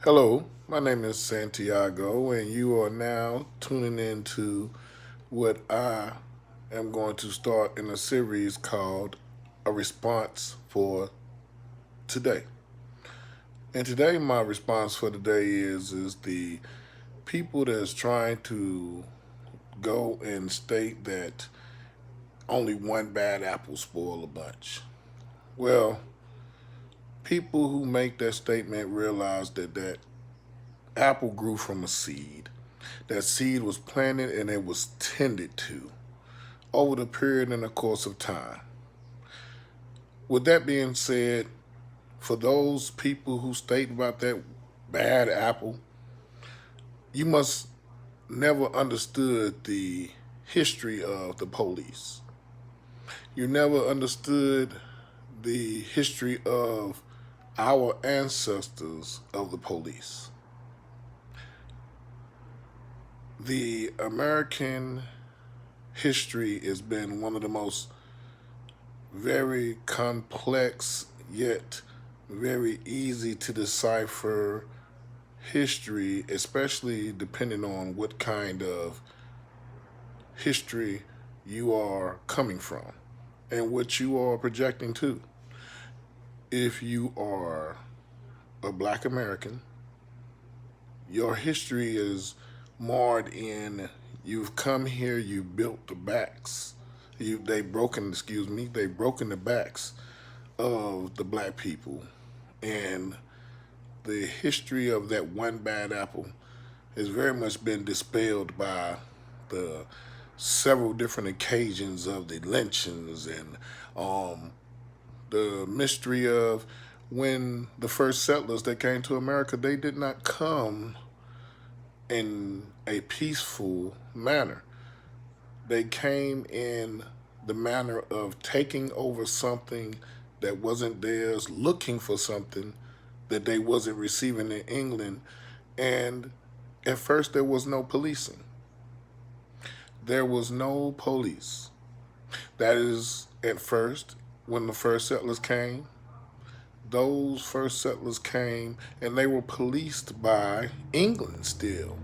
Hello, my name is Santiago, and you are now tuning into what I am going to start in a series called A Response for Today. And today, my response for today is the people that's trying to go and state that only one bad apple spoil a bunch. Well, people who make that statement realize that that apple grew from a seed. That seed was planted and it was tended to over the period and the course of time. With that being said, for those people who state about that bad apple, you must never understood the history of the police. You never understood the history of our ancestors of the police. The American history has been one of the most very complex yet very easy to decipher history, especially depending on what kind of history you are coming from and what you are projecting to. If you are a black American, your history is marred in you've come here, you built the backs. They've broken the backs of the black people. And the history of that one bad apple has very much been dispelled by the several different occasions of the lynchings and the mystery of when the first settlers that came to America, they did not come in a peaceful manner. They came in the manner of taking over something that wasn't theirs, looking for something that they wasn't receiving in England. And at first there was no policing. There was no police. That is at first when the first settlers came. Those first settlers came and they were policed by England still.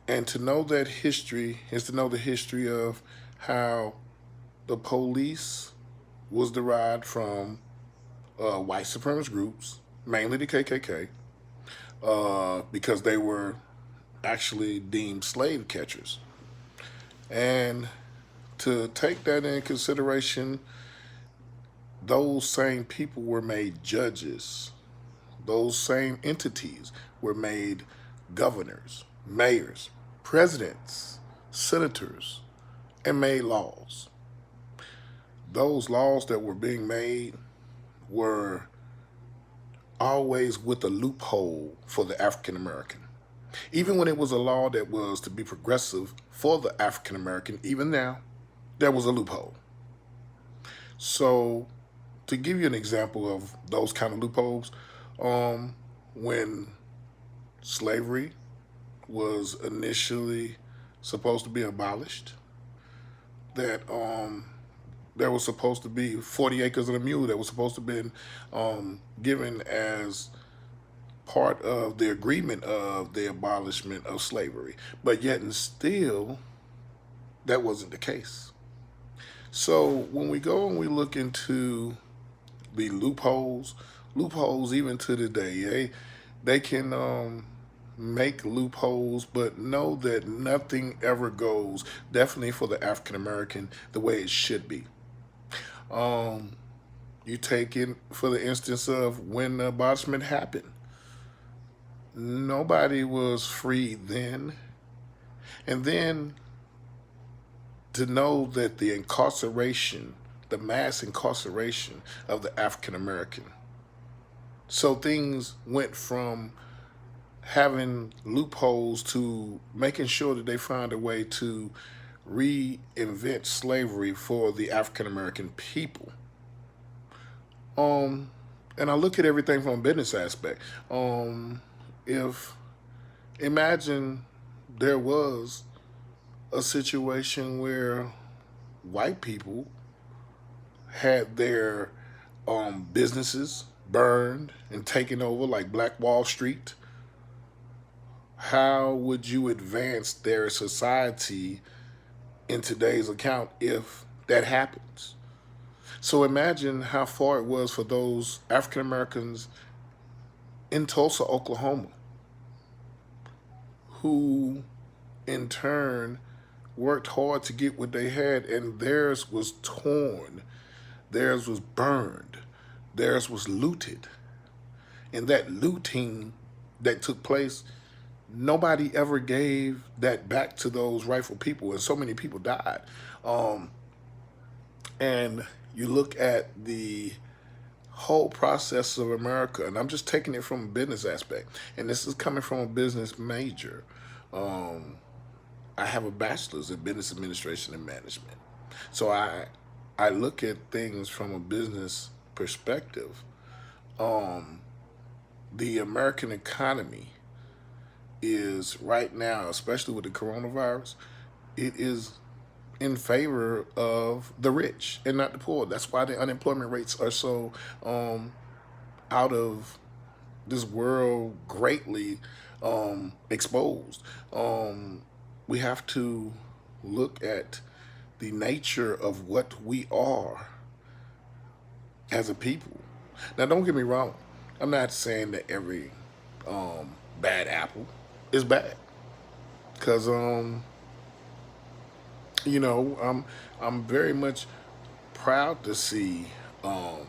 And to know that history is to know the history of how the police was derived from white supremacist groups, mainly the KKK, because they were actually deemed slave catchers. And to take that in consideration, those same people were made judges. Those same entities were made governors, mayors, presidents, senators, and made laws. Those laws that were being made were always with a loophole for the African American. Even when it was a law that was to be progressive for the African American, even now, there was a loophole. So, to give you an example of those kind of loopholes, um, when slavery was initially supposed to be abolished, that there was supposed to be 40 acres and a mule that was supposed to have been given as part of the agreement of the abolishment of slavery. But yet and still, that wasn't the case. So when we go and we look into the loopholes even to today, they can make loopholes, but know that nothing ever goes, definitely for the African American, the way it should be. Um, you take it for the instance of when the abolishment happened. Nobody was free then. And then to know that the incarceration, the mass incarceration of the African American. So things went from having loopholes to making sure that they find a way to reinvent slavery for the African American people. Um, and I look at everything from a business aspect. If imagine there was a situation where white people had their businesses, burned and taken over like Black Wall Street, how would you advance their society in today's account if that happens? So imagine how far it was for those African Americans in Tulsa, Oklahoma, who in turn worked hard to get what they had, and theirs was torn, theirs was burned, theirs was looted. And that looting that took place, nobody ever gave that back to those rightful people, and so many people died. Um, and you look at the whole process of America, and I'm just taking it from a business aspect, and this is coming from a business major. Um, I have a bachelor's in business administration and management, so I look at things from a business perspective. Um, the American economy is right now, especially with the coronavirus, it is in favor of the rich and not the poor. That's why the unemployment rates are so um, out of this world, greatly exposed. Um, we have to look at the nature of what we are as a people. Now, don't get me wrong. I'm not saying that every bad apple is bad, because I'm very much proud to see um,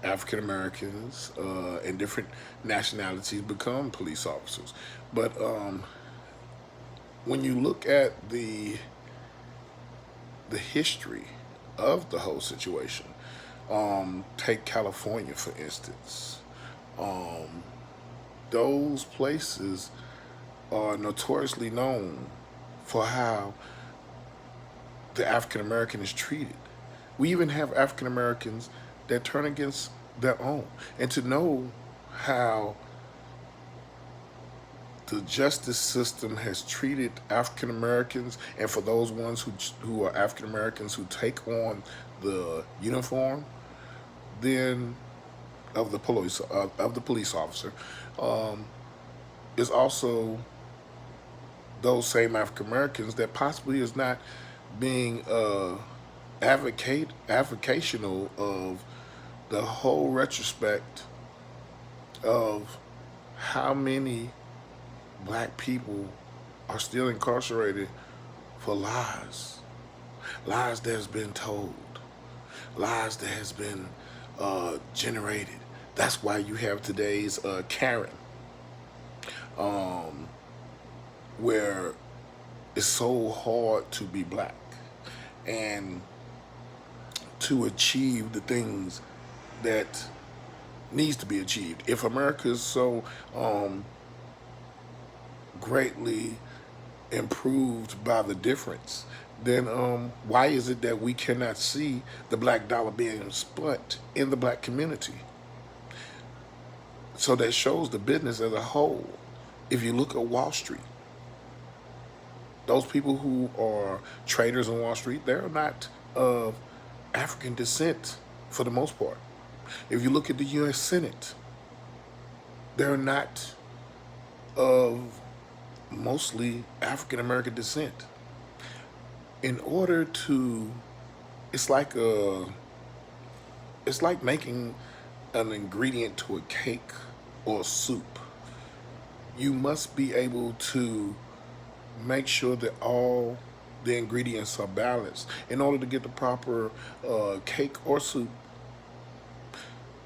African Americans and different nationalities become police officers. But when you look at the history of the whole situation, take California for instance. Um, those places are notoriously known for how the African American is treated. We even have African Americans that turn against their own. And to know how the justice system has treated African Americans, and for those ones who are African Americans who take on the uniform, then of the police officer, um, is also those same African Americans that possibly is not being avocational of the whole retrospect of how many black people are still incarcerated for lies that has been told, lies that has been generated. That's why you have today's Karen, um, where it's so hard to be black and to achieve the things that needs to be achieved. If America is so greatly improved by the difference, then why is it that we cannot see the black dollar being spent in the black community? So that shows the business as a whole. If you look at Wall Street, those people who are traders on Wall Street, they're not of African descent for the most part. If you look at the U.S. Senate, they're not of mostly African American descent. In order to, it's like a, it's like making an ingredient to a cake or a soup. You must be able to make sure that all the ingredients are balanced. In order to get the proper cake or soup,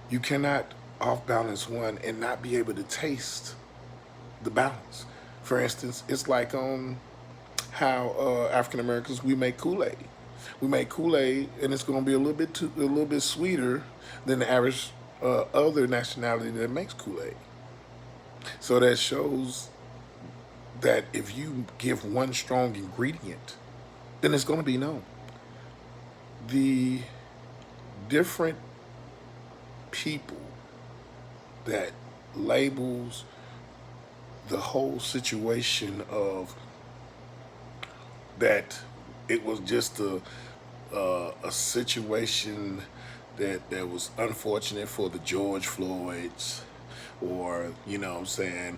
you cannot off balance one and not be able to taste the balance. For instance, it's like how African Americans, we make Kool-Aid. We make Kool-Aid, and it's going to be a little bit sweeter than the average other nationality that makes Kool-Aid. So that shows that if you give one strong ingredient, then it's going to be known. The different people that labels the whole situation of that it was just a situation that was unfortunate for the George Floyds, or what I'm saying,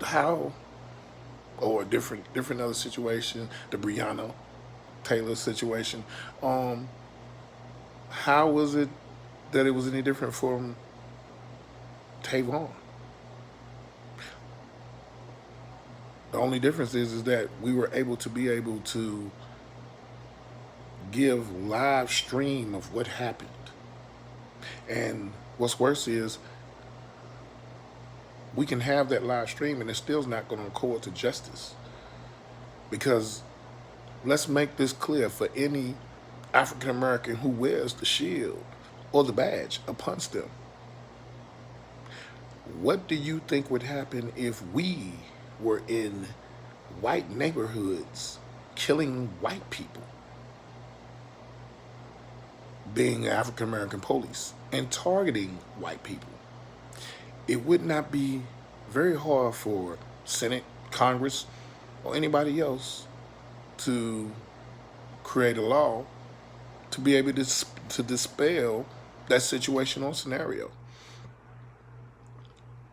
how, or different other situation, the Breonna Taylor situation. Um, how was it that it was any different from Tavon? The only difference is that we were able to give live stream of what happened. And what's worse is we can have that live stream and it still's not going to accord to justice. Because let's make this clear for any African American who wears the shield or the badge upon them. What do you think would happen if we were in white neighborhoods killing white people, being African American police and targeting white people? It would not be very hard for Senate, Congress, or anybody else to create a law to be able to dispel that situational scenario.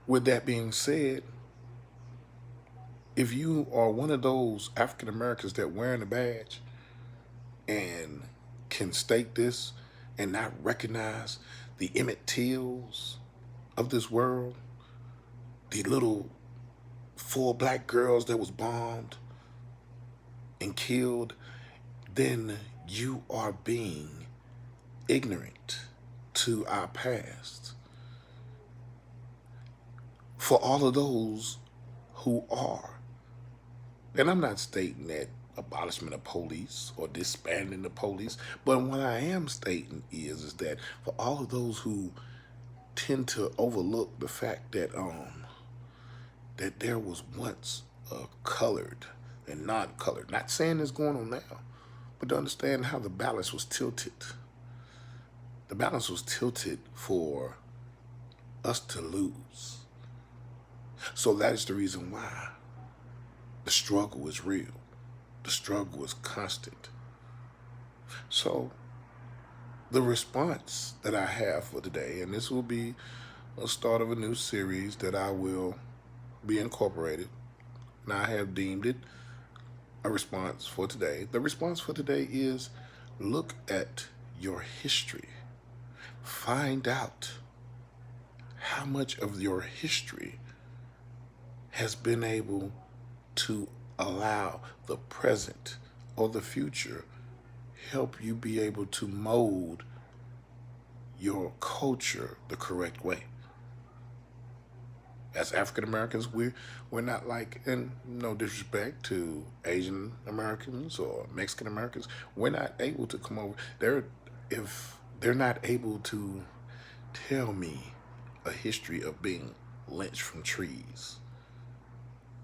With that being said, if you are one of those African Americans that wearing a badge and can state this and not recognize the Emmett Tills of this world, the little 4 black girls that was bombed and killed, then you are being ignorant to our past. For all of those who are, and I'm not stating that abolishment of police or disbanding the police, but what I am stating is that for all of those who tend to overlook the fact that that there was once a colored and non-colored, not saying it's going on now, but to understand how the balance was tilted. The balance was tilted for us to lose. So that is the reason why the struggle is real. The struggle is constant. So the response that I have for today, and this will be a start of a new series that I will be incorporated, and I have deemed it a response for today. The response for today is look at your history. Find out how much of your history has been able to allow the present or the future help you be able to mold your culture the correct way. As African Americans, we're not like, and no disrespect to Asian Americans or Mexican Americans, we're not able to come over. If they're not able to tell me a history of being lynched from trees.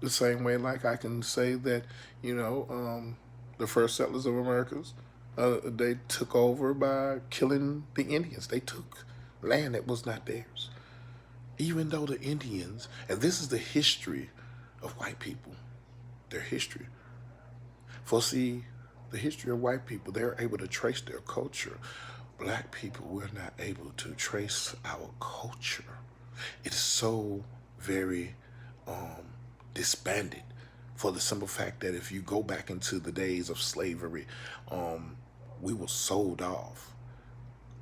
The same way, like I can say that, the first settlers of Americas, they took over by killing the Indians. They took land that was not theirs. Even though the Indians, and this is the history of white people, their history. For see, the history of white people, they're able to trace their culture. Black people, we're not able to trace our culture. It's so very disbanded, for the simple fact that if you go back into the days of slavery, we were sold off.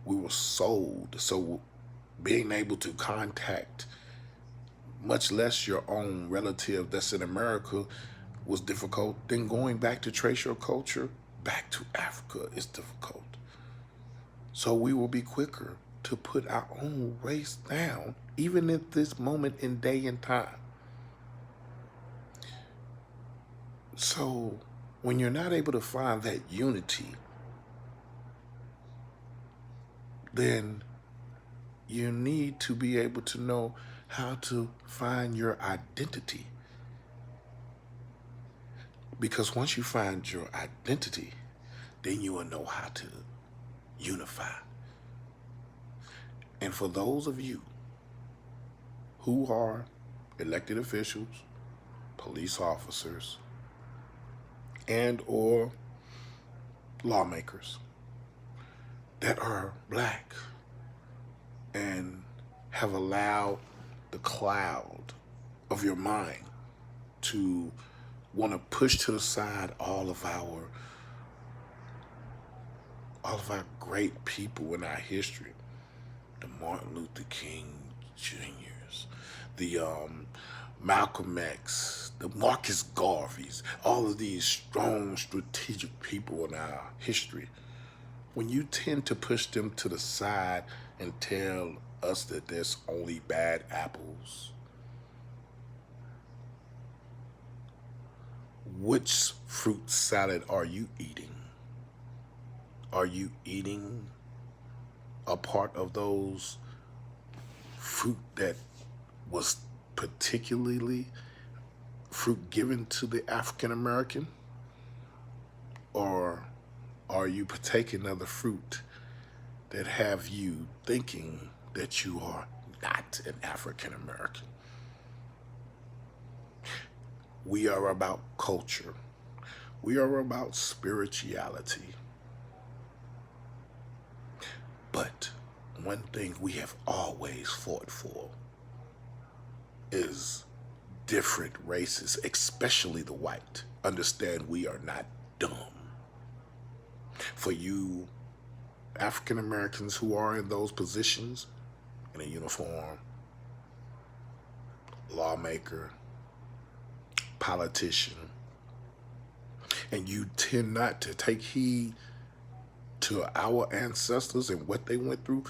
We were sold. So being able to contact, much less your own relative that's in America, was difficult. Then going back to trace your culture back to Africa is difficult. So we will be quicker to put our own race down, even at this moment in day and time. So when you're not able to find that unity, then you need to be able to know how to find your identity. Because once you find your identity, then you will know how to unify. And for those of you who are elected officials, police officers, and or lawmakers that are black, and have allowed the cloud of your mind to want to push to the side all of our great people in our history, the Martin Luther King Juniors, the Malcolm X, the Marcus Garveys, all of these strong strategic people in our history, when you tend to push them to the side and tell us that there's only bad apples, which fruit salad are you eating? Are you eating a part of those fruit that was particularly fruit given to the African American? Or are you partaking of the fruit that have you thinking that you are not an African American? We are about culture. We are about spirituality. But one thing we have always fought for is different races, especially the white. Understand we are not dumb. For you African Americans who are in those positions, in a uniform, lawmaker, politician, and you tend not to take heed to our ancestors and what they went through,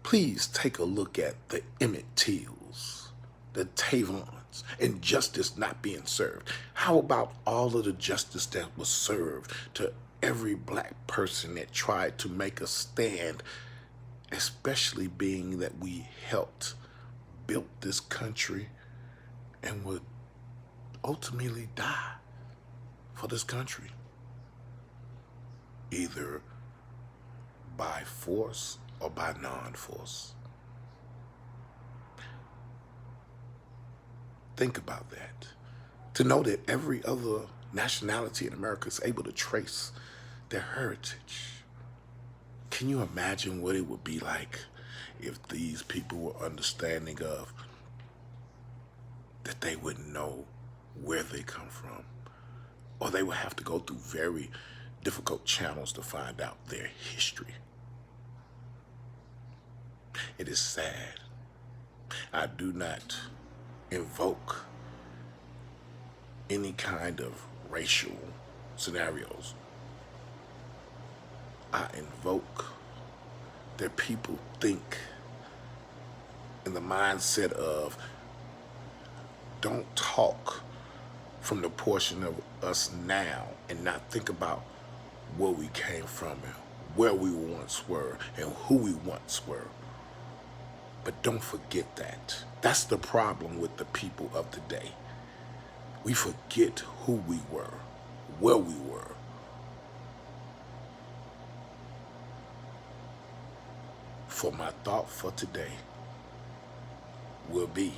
please take a look at the Emmett Tills, the Tavons, and justice not being served. How about all of the justice that was served to every black person that tried to make a stand, especially being that we helped build this country and would ultimately die for this country, either by force or by non-force. Think about that. To know that every other nationality in America is able to trace their heritage. Can you imagine what it would be like if these people were understanding of that they wouldn't know where they come from, or they would have to go through very difficult channels to find out their history? It is sad. I do not invoke any kind of racial scenarios. I invoke that people think in the mindset of don't talk from the portion of us now and not think about where we came from and where we once were and who we once were. But don't forget that. That's the problem with the people of today. We forget who we were, where we were. For my thought for today will be,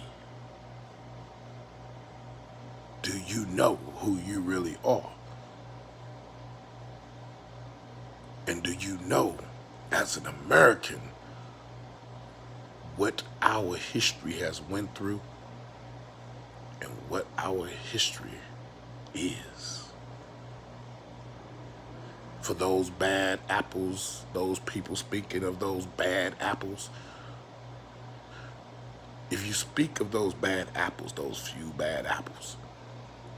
do you know who you really are? And do you know, as an American, what our history has went through and what our history is? For those bad apples, those people speaking of those bad apples, if you speak of those bad apples, those few bad apples,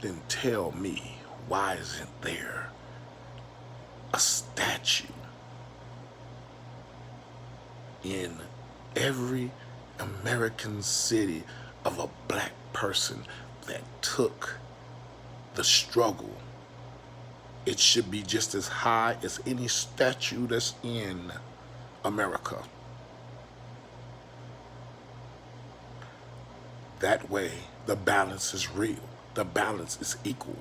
then tell me, why isn't there a statue in every American city of a black person that took the struggle? It should be just as high as any statue that's in America. That way, the balance is real. The balance is equal.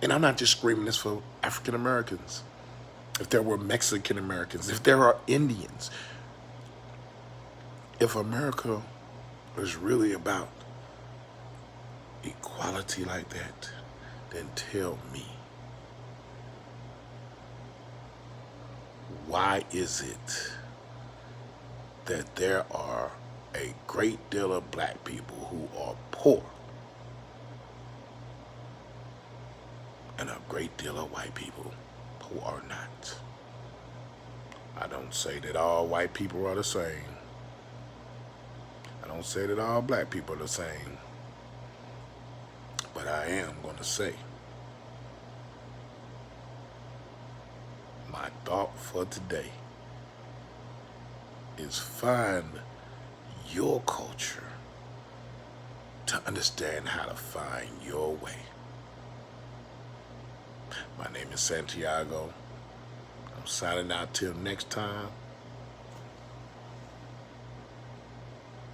And I'm not just screaming this for African Americans. If there were Mexican Americans, if there are Indians, if America is really about equality like that, then tell me, why is it that there are a great deal of black people who are poor and a great deal of white people who are not. I don't say that all white people are the same. I don't say that all black people are the same. But I am going to say my thought for today is find your culture to understand how to find your way. My name is Santiago. I'm signing out till next time.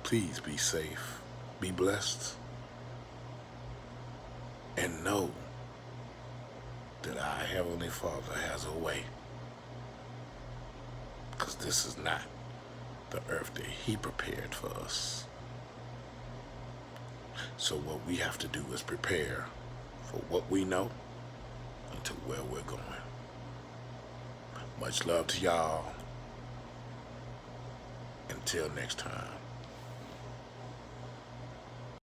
Please be safe, be blessed, and know that our Heavenly Father has a way. Because this is not the earth that He prepared for us. So what we have to do is prepare for what we know and to where we're going. Much love to y'all. Until next time.